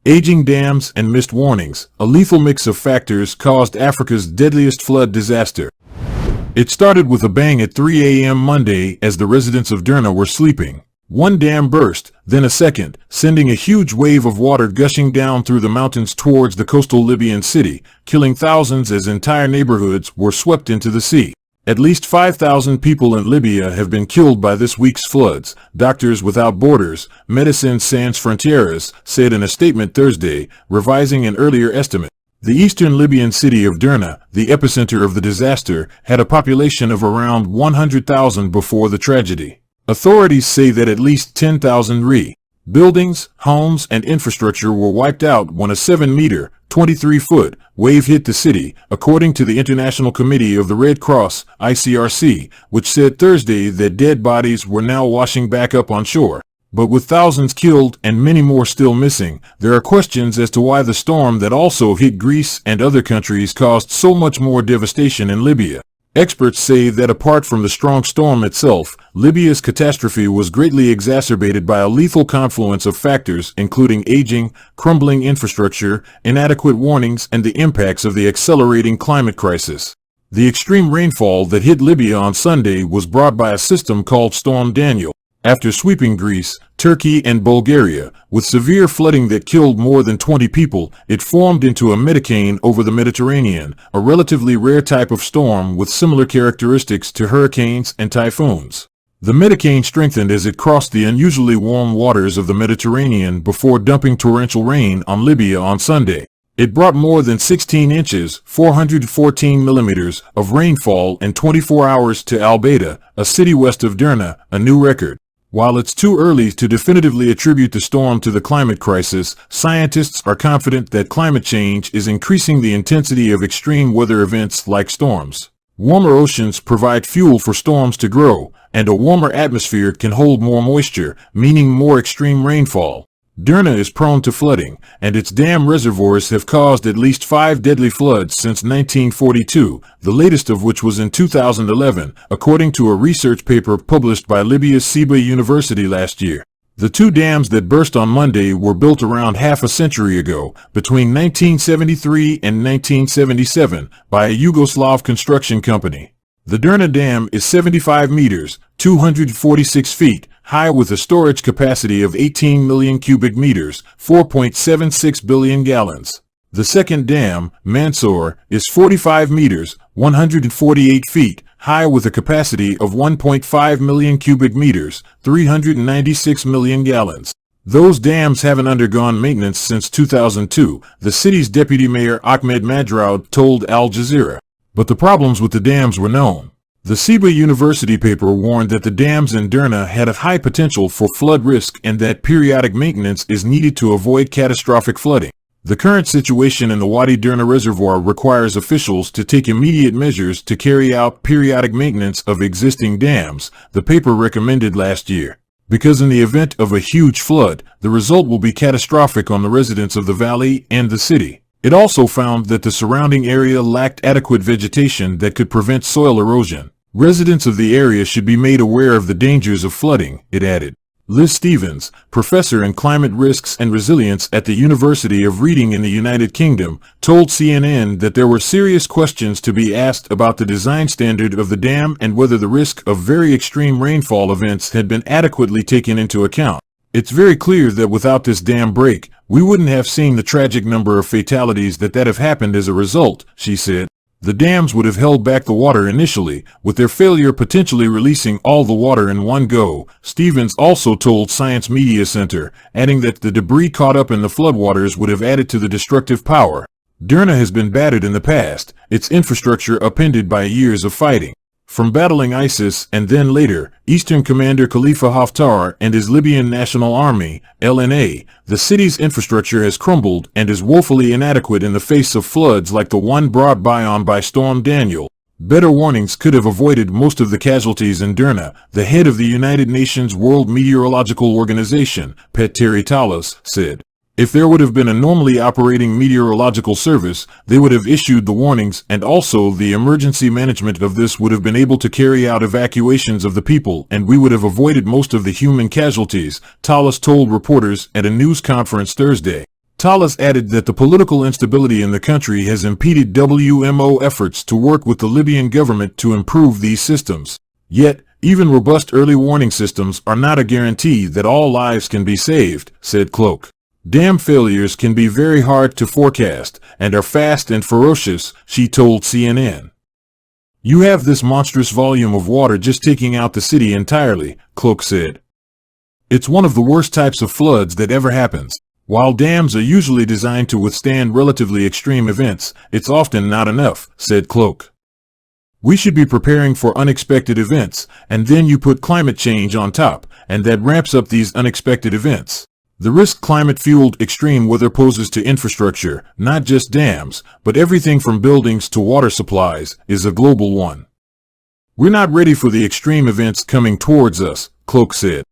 Aging dams and missed warnings, a lethal mix of factors caused Africa's deadliest flood disaster. It started with a bang at 3 a.m. Monday as the residents of Derna were sleeping. One dam burst, then a second, sending a huge wave of water gushing down through the mountains towards the coastal Libyan city, killing thousands as entire neighborhoods were swept into the sea. At least 5,000 people in Libya have been killed by this week's floods, Doctors Without Borders, Médecins Sans Frontières, said in a statement Thursday, revising an earlier estimate. The eastern Libyan city of Derna, the epicenter of the disaster, had a population of around 100,000 before the tragedy. Authorities say that at least 10,000 buildings, homes, and infrastructure were wiped out when a 7-meter, 23-foot wave hit the city, according to the International Committee of the Red Cross, ICRC, which said Thursday that dead bodies were now washing back up on shore. But with thousands killed and many more still missing, there are questions as to why the storm that also hit Greece and other countries caused so much more devastation in Libya. Experts say that apart from the strong storm itself, Libya's catastrophe was greatly exacerbated by a lethal confluence of factors including aging, crumbling infrastructure, inadequate warnings, and the impacts of the accelerating climate crisis. The extreme rainfall that hit Libya on Sunday was brought by a system called Storm Daniel. After sweeping Greece, Turkey, and Bulgaria, with severe flooding that killed more than 20 people, it formed into a metacane over the Mediterranean, a relatively rare type of storm with similar characteristics to hurricanes and typhoons. The metacane strengthened as it crossed the unusually warm waters of the Mediterranean before dumping torrential rain on Libya on Sunday. It brought more than 16 inches, 414 millimeters, of rainfall in 24 hours to Al Baida, a city west of Derna, a new record. While it's too early to definitively attribute the storm to the climate crisis, scientists are confident that climate change is increasing the intensity of extreme weather events like storms. Warmer oceans provide fuel for storms to grow, and a warmer atmosphere can hold more moisture, meaning more extreme rainfall. Derna is prone to flooding, and its dam reservoirs have caused at least 5 deadly floods since 1942, the latest of which was in 2011, according to a research paper published by Libya's Ceba University last year. The 2 dams that burst on Monday were built around half a century ago, between 1973 and 1977, by a Yugoslav construction company. The Derna Dam is 75 meters, 246 feet, high with a storage capacity of 18 million cubic meters, 4.76 billion gallons. The second dam, Mansour, is 45 meters, 148 feet, high with a capacity of 1.5 million cubic meters, 396 million gallons. Those dams haven't undergone maintenance since 2002, the city's deputy mayor Ahmed Madraoud told Al Jazeera. But the problems with the dams were known. The Ceba University paper warned that the dams in Derna had a high potential for flood risk and that periodic maintenance is needed to avoid catastrophic flooding. The current situation in the Wadi Derna Reservoir requires officials to take immediate measures to carry out periodic maintenance of existing dams, the paper recommended last year. Because in the event of a huge flood, the result will be catastrophic on the residents of the valley and the city. It also found that the surrounding area lacked adequate vegetation that could prevent soil erosion. Residents of the area should be made aware of the dangers of flooding, it added. Liz Stevens, professor in climate risks and resilience at the University of Reading in the United Kingdom, told CNN that there were serious questions to be asked about the design standard of the dam and whether the risk of very extreme rainfall events had been adequately taken into account. It's very clear that without this dam break, we wouldn't have seen the tragic number of fatalities that have happened as a result, she said. The dams would have held back the water initially, with their failure potentially releasing all the water in one go, Stevens also told Science Media Center, adding that the debris caught up in the floodwaters would have added to the destructive power. Derna has been battered in the past, its infrastructure upended by years of fighting. From battling ISIS and then later, Eastern Commander Khalifa Haftar and his Libyan National Army, LNA, the city's infrastructure has crumbled and is woefully inadequate in the face of floods like the one brought by Storm Daniel. Better warnings could have avoided most of the casualties in Derna, the head of the United Nations World Meteorological Organization, Petteri Talas, said. If there would have been a normally operating meteorological service, they would have issued the warnings, and also the emergency management of this would have been able to carry out evacuations of the people, and we would have avoided most of the human casualties, Talas told reporters at a news conference Thursday. Tallis added that the political instability in the country has impeded WMO efforts to work with the Libyan government to improve these systems. Yet, even robust early warning systems are not a guarantee that all lives can be saved, said Cloak. Dam failures can be very hard to forecast and are fast and ferocious, she told CNN. You have this monstrous volume of water just taking out the city entirely, Cloak said. It's one of the worst types of floods that ever happens. While dams are usually designed to withstand relatively extreme events, it's often not enough, said Cloak. We should be preparing for unexpected events, and then you put climate change on top, and that ramps up these unexpected events. The risk climate-fueled extreme weather poses to infrastructure, not just dams, but everything from buildings to water supplies, is a global one. We're not ready for the extreme events coming towards us, Cloak said.